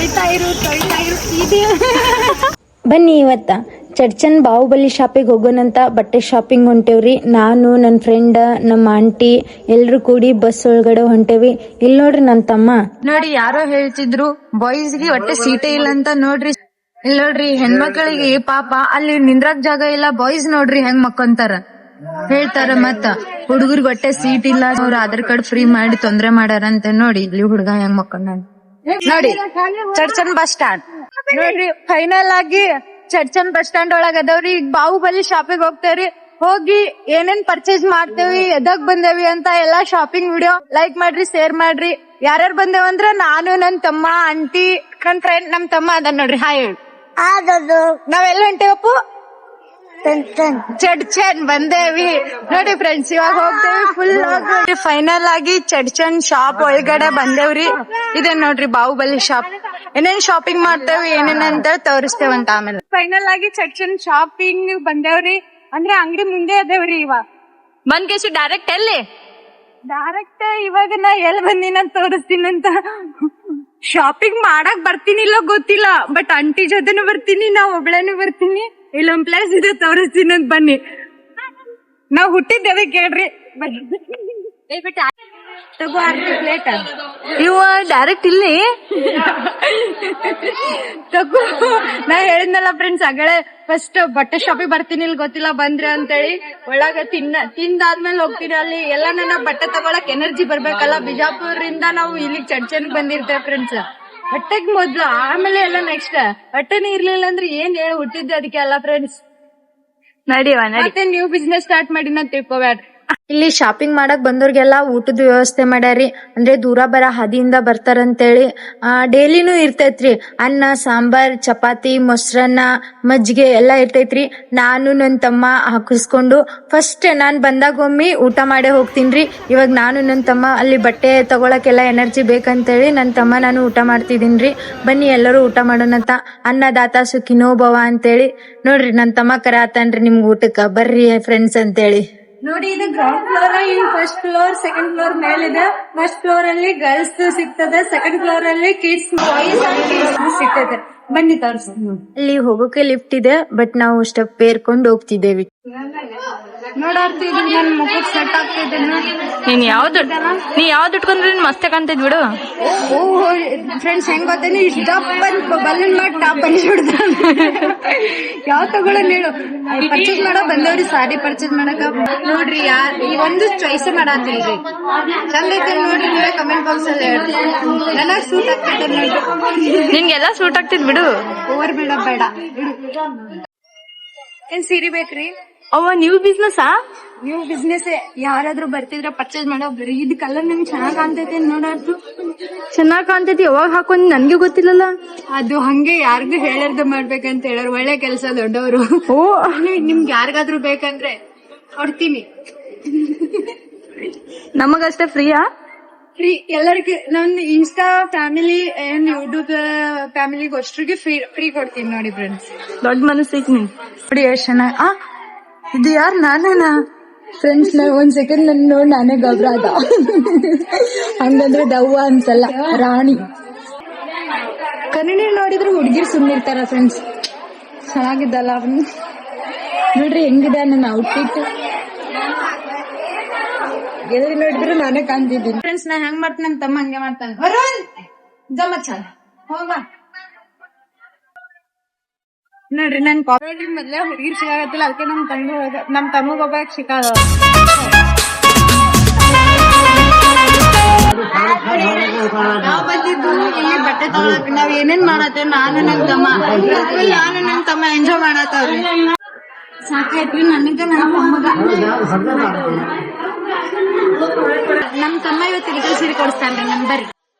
ತೊಳಿತಾ ಇರು ಇದೆ. ಬನ್ನಿ ಇವತ್ತ ಚಡ್ಚನ್ ಬಾಹುಬಲಿ ಶಾಪಿಗೆ ಹೋಗೋಣಂತ ಬಟ್ಟೆ ಶಾಪಿಂಗ್ ಹೊಂಟೇವ್ರಿ. ನಾನು ನನ್ನ ಫ್ರೆಂಡ್ ನಮ್ಮ ಆಂಟಿ ಎಲ್ರು ಕೂಡಿ ಬಸ್ ಒಳಗಡೆ ಹೊಂಟೇವಿ. ಇಲ್ಲಿ ನೋಡ್ರಿ ನನ್ನ ತಮ್ಮ ನೋಡಿ ಯಾರೋ ಹೇಳ್ತಿದ್ರು ಬಾಯ್ಸ್ಗೆ ಒಟ್ಟೆ ಸೀಟೇ ಇಲ್ಲ ಅಂತ. ನೋಡ್ರಿ ಇಲ್ಲಿ ನೋಡ್ರಿ ಹೆಣ್ಮಕ್ಳಿಗೆ ಪಾಪ ಅಲ್ಲಿ ನಿಂದ್ರಾಕ್ ಜಾಗ ಇಲ್ಲ. ಬಾಯ್ಸ್ ನೋಡ್ರಿ ಹೆಂಗ್ ಮಕ್ಕೊಂತಾರ ಹೇಳ್ತಾರ. ಮತ್ತ ಹುಡುಗರಿಗೆ ಒಟ್ಟೆ ಸೀಟ್ ಇಲ್ಲ, ಅವ್ರ ಆಧಾರ್ ಕಾರ್ಡ್ ಫ್ರೀ ಮಾಡಿ ತೊಂದ್ರೆ ಮಾಡ್ಯಾರಂತೆ. ನೋಡಿ ಇಲ್ಲಿ ಹುಡುಗ ಹೆಂಗ್ ಮಕ್ಕೊಂಡ ನೋಡಿ. ಚಡ್ಚನ್ ಬಸ್ ಸ್ಟ್ಯಾಂಡ್ ನೋಡ್ರಿ. ಫೈನಲ್ ಆಗಿ ಚಡ್ಚನ್ ಬಸ್ ಸ್ಟ್ಯಾಂಡ್ ಒಳಗ ಅದಾವ್ರಿ. ಈಗ ಬಾಹುಬಲಿ ಶಾಪಿಗೆ ಹೋಗ್ತೇವ್ರಿ. ಹೋಗಿ ಏನೇನ್ ಪರ್ಚೇಸ್ ಮಾಡ್ತೇವಿ, ಎದಕ್ ಬಂದೇವಿ ಅಂತ ಎಲ್ಲಾ ಶಾಪಿಂಗ್ ವಿಡಿಯೋ ಲೈಕ್ ಮಾಡ್ರಿ, ಶೇರ್ ಮಾಡ್ರಿ. ಯಾರ್ಯಾರು ಬಂದೇವಂದ್ರ ನಾನು, ನನ್ ತಮ್ಮ, ಆಂಟಿ, ನನ್ ಫ್ರೆಂಡ್, ನಮ್ ತಮ್ಮ ಅದ ನೋಡ್ರಿ. ಹಾಯ್ ಹೇಳಿ. ನಾವೆಲ್ಲ ಹೊಂಟೇವಪ್ಪು ಚಡ್ಚನ್ ಬಂದೇವಿ ನೋಡಿ ಫ್ರೆಂಡ್ಸ್. ಇವಾಗ ಹೋಗ್ತೇವಿ ಫುಲ್. ಫೈನಲ್ ಆಗಿ ಚಡ್ಚನ್ ಶಾಪ್ ಒಳಗಡೆ ಬಂದೇವ್ರಿ. ಇದೆ ನೋಡ್ರಿ ಬಾಹುಬಲಿ ಶಾಪ್. ಏನೇನ್ ಶಾಪಿಂಗ್ ಮಾಡ್ತೇವಿ ಏನೇನಂತ ತೋರಿಸ್ತೇವಂತ ಆಮೇಲೆ. ಫೈನಲ್ ಆಗಿ ಚಡ್ಚನ್ ಶಾಪಿಂಗ್ ಬಂದೇವ್ರಿ. ಅಂದ್ರೆ ಅಂಗಡಿ ಮುಂದೆ ಅದೇವ್ರಿ. ಇವಾಗ ಬಂದ್ ಕೇಸು ಡೈರೆಕ್ಟ್ ಎಲ್ಲಿ ಡೈರೆಕ್ಟ್ ಇವಾಗ ನಾ ಎಲ್ಲಿ ಬಂದಿನ ತೋರಿಸ್ತೀನಂತ. ಶಾಪಿಂಗ್ ಮಾಡಕ್ ಬರ್ತೀನಿಲ್ಲ ಗೊತ್ತಿಲ್ಲ, ಬಟ್ ಆಂಟಿ ಜೊತೆನೂ ಬರ್ತೀನಿ, ನಾ ಒಬ್ಳೇನು ಬರ್ತೀನಿ. ಇಲ್ಲೊಂದ್ ಪ್ಲೇಸ್ ಇದೆ ತೋರಿಸ್ತೀನಿ ಅಂತ ಬನ್ನಿ. ನಾವ್ ಹುಟ್ಟಿದ್ದೇವೆ ಕೇಳ್ರಿ. ತಗೋ ಪ್ಲೇಟ್ ಇವ ಡೈರೆಕ್ಟ್ ಇಲ್ಲಿ ತಗೋ. ನಾ ಹೇಳಿದ್ನಲ್ಲ ಫ್ರೆಂಡ್ಸ್ ಆಗಳೆ ಫಸ್ಟ್ ಬಟ್ಟೆ ಶಾಪಿಗೆ ಬರ್ತೀನಿ, ಇಲ್ಲಿ ಗೊತ್ತಿಲ್ಲ ಬಂದ್ರೆ ಅಂತೇಳಿ. ಒಳಗ ತಿಂದಾದ್ಮೇಲೆ ಹೋಗ್ತೀನಿ. ಅಲ್ಲಿ ಎಲ್ಲ ನನ್ನ ಬಟ್ಟೆ ತಗೊಳಕ್ ಎನರ್ಜಿ ಬರ್ಬೇಕಲ್ಲ. ಬಿಜಾಪುರಿಂದ ನಾವು ಇಲ್ಲಿ ಚಡ್ಚನ್ ಬಂದಿರ್ತೇವೆ ಫ್ರೆಂಡ್ಸ್. ಬಟ್ಟೆಗ್ ಮೊದ್ಲು, ಆಮೇಲೆ ಎಲ್ಲ ನೆಕ್ಸ್ಟ್. ಬಟ್ಟೆನೇ ಇರ್ಲಿಲ್ಲ ಅಂದ್ರೆ ಏನ್ ಹೇಳಿ ಹುಟ್ಟಿದ್ದೆ ಅದಕ್ಕೆ ಅಲ್ಲ ಫ್ರೆಂಡ್ಸ್. ನಡಿವ ಮತ್ತೆ ನ್ಯೂ ಬಿಸ್ನೆಸ್ ಸ್ಟಾರ್ಟ್ ಮಾಡಿನ ತಿಳ್ಕೊಬ್ಯಾಡ್ರಿ. ಇಲ್ಲಿ ಶಾಪಿಂಗ್ ಮಾಡಕ್ ಬಂದವ್ರಿಗೆಲ್ಲ ಊಟದ ವ್ಯವಸ್ಥೆ ಮಾಡ್ಯಾರಿ. ಅಂದ್ರೆ ದೂರ ಬರ ಹಾದಿಯಿಂದ ಬರ್ತಾರಂತೇಳಿ ಡೈಲಿನೂ ಇರ್ತೈತ್ರಿ. ಅನ್ನ, ಸಾಂಬಾರ್, ಚಪಾತಿ, ಮೊಸರನ್ನ, ಮಜ್ಜಿಗೆ ಎಲ್ಲಾ ಇರ್ತೈತ್ರಿ. ನಾನು ನನ್ ತಮ್ಮ ಹಾಕಿಸ್ಕೊಂಡು ಫಸ್ಟ್ ನಾನ್ ಬಂದಾಗ ಒಮ್ಮೆ ಊಟ ಮಾಡೇ ಹೋಗ್ತೀನ್ರಿ. ಇವಾಗ ನಾನು ನನ್ ತಮ್ಮ ಅಲ್ಲಿ ಬಟ್ಟೆ ತಗೊಳಕೆಲ್ಲ ಎನರ್ಜಿ ಬೇಕಂತೇಳಿ ನನ್ ತಮ್ಮ ನಾನು ಊಟ ಮಾಡ್ತಿದೀನ್ರಿ. ಬನ್ನಿ ಎಲ್ಲರೂ ಊಟ ಮಾಡೋಣಂತ. ಅನ್ನದಾತ ಸುಖಿನೋ ಭವ ಅಂತೇಳಿ ನೋಡ್ರಿ ನನ್ ತಮ್ಮ ಕರಾತನ್ರಿ ನಿಮ್ಗೆ ಊಟಕ್ಕ ಬರ್ರಿ ಫ್ರೆಂಡ್ಸ್ ಅಂತೇಳಿ. ನೋಡಿ ಇದು ಗ್ರೌಂಡ್ ಫ್ಲೋರ್. ಇಲ್ಲಿ ಫಸ್ಟ್ ಫ್ಲೋರ್, ಸೆಕೆಂಡ್ ಫ್ಲೋರ್ ಮೇಲಿದೆ. ಫಸ್ಟ್ ಫ್ಲೋರ್ ಅಲ್ಲಿ ಗರ್ಲ್ಸ್ ಸಿಗ್ತದೆ, ಸೆಕೆಂಡ್ ಫ್ಲೋರ್ ಅಲ್ಲಿ ಕಿಡ್ಸ್, ಬಾಯ್ಸ್ ಅಂಡ್ ಕಿಡ್ಸ್ ಸಿಗ್ತದೆ. ಬನ್ನಿ ತೋರಿಸ್ತೀನಿ. ಅಲ್ಲಿ ಹೋಗೋಕೆ ಲಿಫ್ಟ್ ಇದೆ, ಬಟ್ ನಾವು ಸ್ಟೆಪ್ ಏರ್ಕೊಂಡು ಹೋಗ್ತಿದ್ದೇವೆ. ನೋಡಾಡ್ತಿದ್ರು ನನ್ ಮುಖಕ್ಕೆ ಸೆಟ್ ಆಗ್ತಿದ್ದೆ. ನೀ ಯಾವ್ದು ಇಟ್ಕೊಂಡ್ರಿ ಮಸ್ತ್ ಕಾಣ್ತೈತ್ ಬಿಡು. ಓ ಫ್ರೆಂಡ್ಸ್ ಹೆಂಗ್ ಗೊತ್ತೇನಿ, ಇಷ್ಟ ಬಲ್ಲನ್ ಮಾಡಿ ಟಾಪ್ ಬನ್ನಿಬಿಡ್ದ. ಯಾವ್ ತಗೊಳ್ಳೋಣ ಹೇಳು. ಪರ್ಚೇಸ್ ಮಾಡೋ ಬಂದವ್ರಿ, ಸಾರಿ ಪರ್ಚೇಸ್ ಮಾಡಕ. ನೋಡ್ರಿ ಯಾರ್ ಈ ಒಂದು ಚಾಯ್ಸ್ ಮಾಡಾತಿಲ್ರಿ. ಚಂದ ಐತೆ ನೋಡ್ರಿ, ಕಮೆಂಟ್ ಬಾಕ್ಸ್ ಅಲ್ಲಿ ಹೇಳ್ರಿ. ನನಗ್ ಸೂಟ್ ಆಗ್ತೈತೆ ನೋಡ್ರಿ. ನಿನ್ಗೆಲ್ಲ ಸೂಟ್ ಆಗ್ತಿದ್ ಬಿಡು. ಓವರ್ ಬೇಡ ಬೇಡ. ಏನ್ ಸೀರೆ ಬೇಕ್ರಿ? ಅವ ನ್ಯೂ ಬಿಸ್ನೆಸ್ ಯಾರಾದ್ರೂ ಬರ್ತಿದ್ರ ಪರ್ಚೇಸ್ ಮಾಡೋ ಬರೀ ಇದ್ ಕಲರ್ ನಿಮ್ಗೆ ಚೆನ್ನಾಗ್ ಕಾಣ್ತೈತೆ ನೋಡಾದ್ರು. ಚೆನ್ನಾಗ್ ಕಾಣ್ತೈತಿ. ಯಾವಾಗ ಹಾಕೊಂಡ್ ನನ್ಗೆ ಗೊತ್ತಿಲ್ಲಲ್ಲ. ಅದು ಹಂಗೆ ಯಾರಿಗೂ ಹೇಳರ್ದ ಮಾಡ್ಬೇಕಂತ ಹೇಳೋರು. ಒಳ್ಳೆ ಕೆಲ್ಸ ದೊಡ್ಡವರು. ಓ ನಿಮ್ಗೆ ಯಾರಿಗಾದ್ರೂ ಬೇಕಂದ್ರೆ ಕೊಡ್ತೀನಿ. ನಮಗಷ್ಟೇ ಫ್ರೀಯಾ? ಫ್ರೀ ಎಲ್ಲರಿಗೂ. ನನ್ ಇನ್ಸ್ಟಾ ಫ್ಯಾಮಿಲಿ ಏನ್ ಯೂಟ್ಯೂಬ್ ಫ್ಯಾಮಿಲಿಗೆ ಅಷ್ಟ್ರಿಗೆ ಫ್ರೀ ಕೊಡ್ತೀನಿ ನೋಡಿ ಫ್ರೆಂಡ್ಸ್. ದೊಡ್ಡ ಮನಸ್ಸೈತಿ ನೀನ್ ನೋಡಿ ಎಷ್ಟ್ ಚೆನ್ನಾಗ್. ಇದು ಯಾರು? ನಾನೇನಾ ಫ್ರೆಂಡ್ಸ್? ಒಂದ್ ಸೆಕೆಂಡ್ ನನ್ ನೋಡಿ ನಾನೇ ಗಬ್ರ ಅದ. ಹಂಗಂದ್ರೆ ದವ್ವ ಅನ್ಸಲ್ಲ, ರಾಣಿ. ಕನ್ನಡಿ ನೋಡಿದ್ರೆ ಹುಡ್ಗಿರ್ ಸುಮ್ನಿರ್ತಾರ ಫ್ರೆಂಡ್ಸ್. ಚೆನ್ನಾಗಿದ್ದಲ್ಲ ನೋಡ್ರಿ ಹೆಂಗಿದೆ ನನ್ನ ಔಟ್ಫಿಟ್. ಎಲ್ಲಿ ನೋಡಿದ್ರು ನಾನೇ ಕಾಣ್ತಿದ್ದೀನಿ ಫ್ರೆಂಡ್ಸ್. ನಾ ಹೆಂಗ್ ಮಾಡ್ತೀನಿ ನನ್ ತಮ್ಮ ಹಂಗೆ ಮಾಡ್ತಾನೆ. ಜಮಚ ಹೋಗ ನೋಡ್ರಿ. ನನ್ ಕಾಲೇಜ್ ಮೊದ್ಲೇ ಹುಡುಗಿರ್ ಸಿಗಾಗತ್ತಿಲ್ಲ, ಅದಕ್ಕೆ ನಮ್ ತಮ್ಮಗ್ ಹೋಗಕ್ ಸಿಕ್ಕಾದ. ನಾವ್ ಬಂದಿದ್ದು ಇಲ್ಲಿ ಬಟ್ಟೆ ತಗೊಳಕ್. ನಾವ್ ಏನೇನ್ ಮಾಡತ್ತೇವ್ ನಾನು ನನ್ ತಮ್ಮ ಎಂಜಾಯ್ ಮಾಡತ್ತವ್ರಿ. ಸಾಕಾಯ್ತ್ರಿ ನನಗ ನನ್ನ ತಮ್ಮಗ. ನಮ್ ತಮ್ಮ ಇವತ್ತು ರಿಟಲ್ ಸೀರೆ ಕೊಡಿಸ್ತಾನ್ರಿ ನಮ್. ಬರ್ರಿ.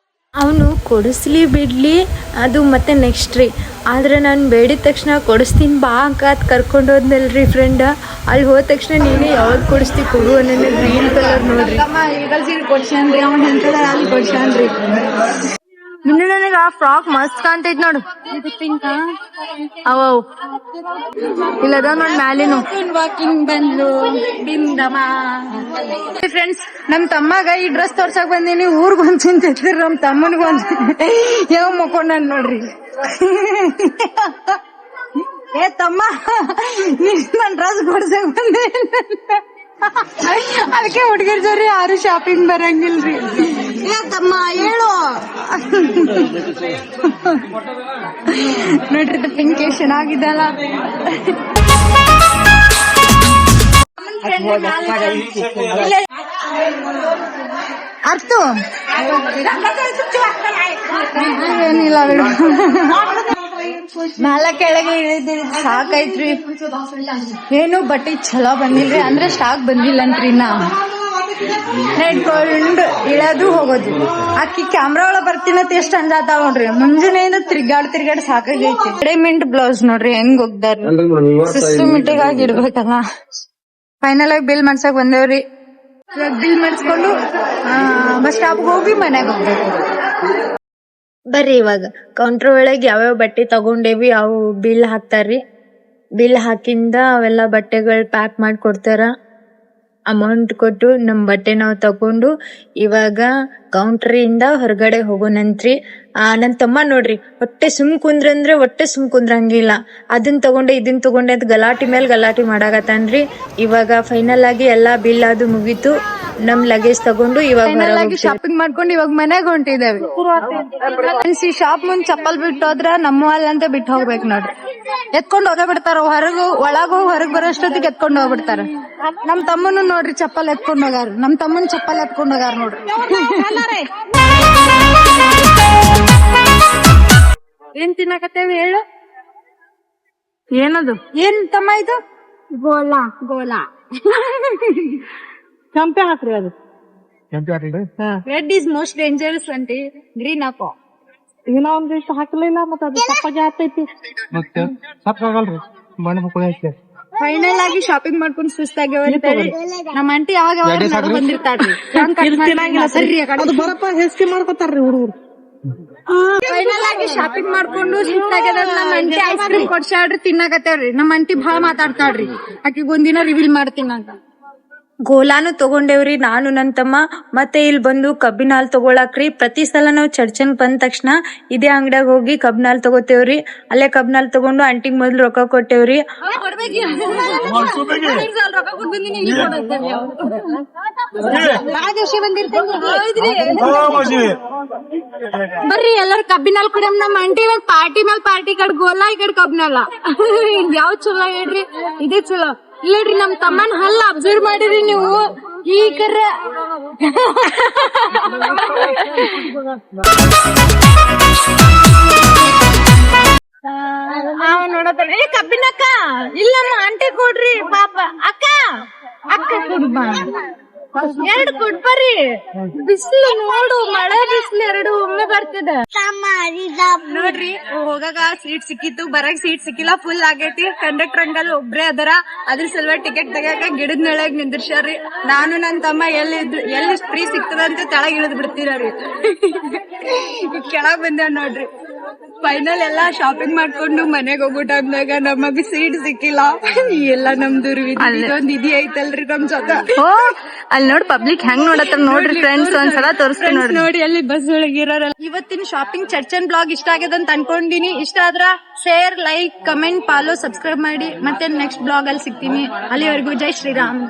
ಅವನು ಕೊಡಿಸ್ಲಿ ಬಿಡ್ಲಿ ಅದು ಮತ್ತೆ ನೆಕ್ಸ್ಟ್ ರೀ. ಆದ್ರೆ ನಾನು ಬೇಡಿದ ತಕ್ಷಣ ಕೊಡಿಸ್ತೀನಿ ಬಾ ಅಂತ ಕರ್ಕೊಂಡು ಹೋದ್ನಲ್ರಿ ಫ್ರೆಂಡ್. ಅಲ್ಲಿ ಹೋದ ತಕ್ಷಣ ನೀನೇ ಯಾವ್ದು ಕೊಡಿಸ್ತಿ ಕೊಡು ಅನ್ನೋ ಗ್ರೀನ್ ಕಲರ್ ನೋಡ್ರಿ. ತಮ್ಮ ರಿಟಲ್ ಸೀರೆ ಕೊಡ್ಸ್ಯಾನ್ರಿ. ಅವ್ನ ಎಂತದ ಅಲ್ಲಿ ಕೊಡ್ಸ್ಯಾನ್ರಿ. ಇನ್ನು ನನಗ ಆ ಫ್ರಾಕ್ ಮಸ್ತ್ ಕಾಣ್ತೈತ್ ನೋಡು. ಅವ ಇಲ್ಲದ ನೋಡ್ ಮ್ಯಾಲಿನು ಬಂದ್ಲು ಫ್ರೆಂಡ್ಸ್. ನಮ್ ತಮ್ಮಗ ಈ ಡ್ರೆಸ್ ತೋರ್ಸಕ್ ಬಂದೀನಿ. ಊರ್ಗ್ ಒಂದ್ ಚಿಂತಿದ್ರು ನಮ್ ತಮ್ಮನಿಗ್ ಒಂದ್ ಯಾವ ಮಕ್ಕೊಂಡ್ ನೋಡ್ರಿ. ಏ ತಮ್ಮ, ನನ್ ಡ್ರೆಸ್ ಕೊಡ್ಸಕ್ ಬಂದೆ. ಅದಕ್ಕೆ ಹುಡ್ಗಿರ್ ಜೋರಿ ಯಾರು ಶಾಪಿಂಗ್ ಬರಂಗಿಲ್ರಿ. ಏ ತಮ್ಮ ಹೇಳು ನೋಡ್ರಿ ಪಿಂಕ್ ಎಷ್ಟ್ ಚೆನ್ನಾಗಿದ್ದಲ್ಲ. ಅರ್ತು ಏನಿಲ್ಲ ಬಿಡು. ಮ್ಯಾಲ ಕೆಳಗೆ ಇಳಿದಿರಿ ಸಾಕೈತ್ರಿ. ಏನು ಬಟ್ಟೆ ಚಲೋ ಬಂದಿಲ್ರಿ, ಅಂದ್ರೆ ಸ್ಟಾಕ್ ಬಂದಿಲ್ಲಂತ್ರಿ. ನಾ ನೆಟ್ಕೊಂಡು ಇಳೋದು ಹೋಗೋದು. ಅಕ್ಕಿ ಕ್ಯಾಮ್ರಾ ಒಳಗ ಬರ್ತೀನತ್ ಎಷ್ಟ್ ಅಂಜಾತಾವ ನೋಡ್ರಿ. ಮುಂಜಾನೆಯಿಂದ ತಿರ್ಗಾಡ್ ಸಾಕಾಗೈತಿ. ರೆಡಿಮೆಂಟ್ ಬ್ಲೌಸ್ ನೋಡ್ರಿ ಹೆಂಗ್ ಹೋಗ್ದಾರ. ಸಿಸ್ಟಮೆಟಿಕ್ ಆಗಿ ಇಡ್ಬೇಕಲ್ಲ. ಫೈನಲ್ ಆಗಿ ಬಿಲ್ ಮಾಡ್ಸಕ್ ಬಂದೇವ್ರಿ. ಇವಾಗ ಬಿಲ್ ಮಾಡಿಸ್ಕೊಂಡು ಬಸ್ ಸ್ಟಾಪ್ ಹೋಗಿ ಮನ್ಯಾಗ ಹೋಗ್ಬೇಕು. ಬರ್ರಿ ಇವಾಗ ಕೌಂಟರ್ ಒಳಗೆ ಯಾವ್ಯಾವ ಬಟ್ಟೆ ತಗೊಂಡೇವಿ ಅವು ಬಿಲ್ ಹಾಕ್ತಾರ್ರಿ. ಬಿಲ್ ಹಾಕಿಂದ ಅವೆಲ್ಲ ಬಟ್ಟೆಗಳು ಪ್ಯಾಕ್ ಮಾಡಿ ಕೊಡ್ತಾರ. ಅಮೌಂಟ್ ಕೊಟ್ಟು ನಮ್ ಬಟ್ಟೆ ನಾವು ತಗೊಂಡು ಇವಾಗ ಕೌಂಟ್ರಿಂದ ಹೊರಗಡೆ ಹೋಗೋಣಂತ್ರಿ. ನನ್ ತಮ್ಮ ನೋಡ್ರಿ ಹೊಟ್ಟೆ ಸುಮ್ ಕುಂದ್ರಂಗಿಲ್ಲ. ಅದನ್ ತಗೊಂಡೆ ಇದನ್ ತಗೊಂಡೆ ಅಂತ ಗಲಾಟಿ ಮೇಲೆ ಗಲಾಟಿ ಮಾಡಾಕತ್ತಾನ್ರಿ. ಇವಾಗ ಫೈನಲ್ ಆಗಿ ಎಲ್ಲಾ ಬಿಲ್ ಅದು ಮುಗೀತು. ನಮ್ ಲಗೇಜ್ ತಗೊಂಡು ಇವಾಗ ಶಾಪಿಂಗ್ ಮಾಡ್ಕೊಂಡು ಇವಾಗ ಮನೆಗೆ ಹೊಂಟಿದ್ದೇವೆ. ಈ ಶಾಪ್ ಮುಂದ್ ಚಪ್ಪಲ್ ಬಿಟ್ಟು ಹೋದ್ರ ನಮ್ಮ ಅಲ್ಲ ಅಂತ ಬಿಟ್ಟು ಹೋಗ್ಬೇಕು ನೋಡ್ರಿ. ಎತ್ಕೊಂಡ್ ಹೋಗೇ ಬಿಡ್ತಾರ. ಹೊರಗ್ ಬರೋಷ್ಟೊತ್ತಿಗೆ ಎತ್ಕೊಂಡ್ ಹೋಗ್ಬಿಡ್ತಾರ. ನಮ್ ತಮ್ಮನು ನೋಡ್ರಿ ಚಪ್ಪಲ್ ಎತ್ಕೊಂಡ್ ಹೋಗಾರ. ನಮ್ ತಮ್ಮನ್ ಚಪ್ಪಲ್ ಎತ್ಕೊಂಡ್ ಹೋಗಾರ ನೋಡ್ರಿ. ಏನ್ ತಿನ್ನಕತ್ತೇವಿ ಹೇಳು? ಏನದು? ಏನ್ ತಮ್ಮ ಇದು? ಗೋಲಾ ಕೆಂಪೆ ಹಾಕ್ರಿ. ಅದು red is most dangerous aunty. Green ಹಾಕೋ. ಏನೋ ಒಂದಿಷ್ಟು ಹಾಕಲಿಲ್ಲ ಮತ್ತೆ ಅದು ತಪ್ಪಾಗಿ ಆಗ್ತೈತಿ. ಫೈನಲ್ ಆಗಿ ಶಾಪಿಂಗ್ ಮಾಡ್ಕೊಂಡು ಸುಸ್ತಾಗ್ಯಾವ. ನಮ್ಮ ಆಂಟಿ ಯಾವಾಗ ಬಂದಿರ್ತಾರ್ರಿ. ಬರಪ್ಪ ಹೆಸ್ತಿ ಮಾಡ್ಕೊತಾರ್ರಿ ಹುಡುಗರು. ಫೈನಲ್ ಆಗಿ ಶಾಪಿಂಗ್ ಮಾಡ್ಕೊಂಡು ಸುಸ್ತಾಗ್ಯದ. ನಮ್ಮ ಆಂಟಿ ಐಸ್ ಕ್ರೀಮ್ ಕೊಡ್ಸಾಡ್ರಿ ತಿನ್ನಾಕತ್ತೇವ್ರಿ. ನಮ್ಮ ಆಂಟಿ ಭಾಳ ಮಾತಾಡ್ತಾಳ್ರಿ. ಆಕಿಗ್ ಒಂದಿನ ರಿವೀಲ್ ಮಾಡ್ತೀನಿ ಅಂತ. ಗೋಲಾನು ತಗೊಂಡೇವ್ರಿ ನಾನು ನನ್ ತಮ್ಮ. ಮತ್ತೆ ಇಲ್ಲಿ ಬಂದು ಕಬ್ಬಿನ ಹಾಲ್ ತಗೊಳಕ್ರಿ. ಪ್ರತಿ ಸಲ ನಾವ್ ಚರ್ಚನ್ ಬಂದ ತಕ್ಷಣ ಇದೇ ಅಂಗಡಿಯಾಗ ಹೋಗಿ ಕಬ್ಬಿನ ಹಾಲ್ ತಗೋತೇವ್ರಿ. ಅಲ್ಲೇ ಕಬ್ಬಿನ ಹಾಲ್ ತಗೊಂಡು ಆಂಟಿಗ್ ಮೊದ್ಲು ರೊಕ್ಕ ಕೊಟ್ಟೇವ್ರಿ. ಬರ್ರಿ ಎಲ್ಲಾರು ಕಬ್ಬಿನ ಹಾಲ್ ಕುಡಿಯಮ್. ನಮ್ಮ ಆಂಟಿ ಇವಾಗ ಪಾರ್ಟಿ ಮೇಲೆ ಪಾರ್ಟಿ. ಈ ಕಡೆ ಗೋಲಾ, ಈ ಕಡೆ ಕಬ್ಬಿನ ಹಾಲ. ಯಾವ ಚಲೋ ಹೇಳ್ರಿ? ಇದೇ ಚಲೋ ಇಲ್ರಿ. ನಮ್ ತಮ್ಮನ್ ಹಲ್ಲ ಅಬ್ಸರ್ವ್ ಮಾಡಿರಿ ನೀವು. ಈ ಕರ ನೋಡತಾರ. ಏ ಕಬ್ಬಿನಕ್ಕ ಇಲ್ಲ ಆಂಟಿ ಕೊಡ್ರಿ ಪಾಪ. ಅಕ್ಕ ಕೊಡ್ಬಾ, ಎರಡು ಕೊಡ್ಬರ್ರಿ. ಬಿಸಿಲು ನೋಡು, ಮಳೆ ಬಿಸಿಲು ಎರಡು ಒಮ್ಮೆ ಬರ್ತದ ನೋಡ್ರಿ. ಹೋಗಾಗ ಸೀಟ್ ಸಿಕ್ಕಿತ್ತು, ಬರಕ್ ಸೀಟ್ ಸಿಕ್ಕಿಲ್ಲ. ಫುಲ್ ಆಗೈತಿ. ಕಂಡಕ್ಟರ್ ಅಂಕಲ್ ಒಬ್ರೇ ಅದರ. ಅದ್ರ ಸಲುವಾಗಿ ಟಿಕೆಟ್ ತೆಗಿಯಾಕ ಗಿಡದ ನೆಳಗ್ ನಿಂದಿರ್ಸ್ಯಾರ್ರಿ. ನಾನು ನನ್ ತಮ್ಮ ಎಲ್ಲಿ ಫ್ರೀ ಸಿಗ್ತದಂತ ತೆಳಗ್ ಇಳಿದ್ ಬಿಡ್ತೀರಿ. ಕೆಳಗ್ ಬಂದೇವ್ ನೋಡ್ರಿ. ಫೈನಲ್ ಎಲ್ಲಾ ಶಾಪಿಂಗ್ ಮಾಡ್ಕೊಂಡು ಮನೆಗ್ ಹೋಗೋ ಟೈಮ್ನಾಗ ನಮಗ್ ಸೀಟ್ ಸಿಕ್ಕಿಲ್ಲ. ಎಲ್ಲ ನಮ್ದು ಒಂದ್ ಇದಿ ಐತಲ್ರಿ ನಮ್ ಜೊತೆ. ಅಲ್ಲಿ ನೋಡಿ ಪಬ್ಲಿಕ್ ಹೆಂಗ್ ನೋಡತ್ತಾರ ನೋಡ್ರಿ ಫ್ರೆಂಡ್ಸ್. ಒಂದ್ಸಲ ತೋರಿಸ್ತೀನಿ ನೋಡಿ ಅಲ್ಲಿ ಬಸ್ ಒಳಗೆ ಇರೋರಲ್ಲ. ಇವತ್ತಿನ ಶಾಪಿಂಗ್ ಚರ್ಚನ್ ಬ್ಲಾಗ್ ಇಷ್ಟ ಆಗ್ಯದ ಅಂತ ಅನ್ಕೊಂಡಿನಿ. ಇಷ್ಟ ಆದ್ರ share, like, comment, follow, subscribe ಮಾಡಿ. ಮತ್ತೆ ನೆಕ್ಸ್ಟ್ ಬ್ಲಾಗ್ ಅಲ್ಲಿ ಸಿಗ್ತೀನಿ. ಅಲ್ಲಿವರೆಗೂ ಜೈ ಶ್ರೀರಾಮ್.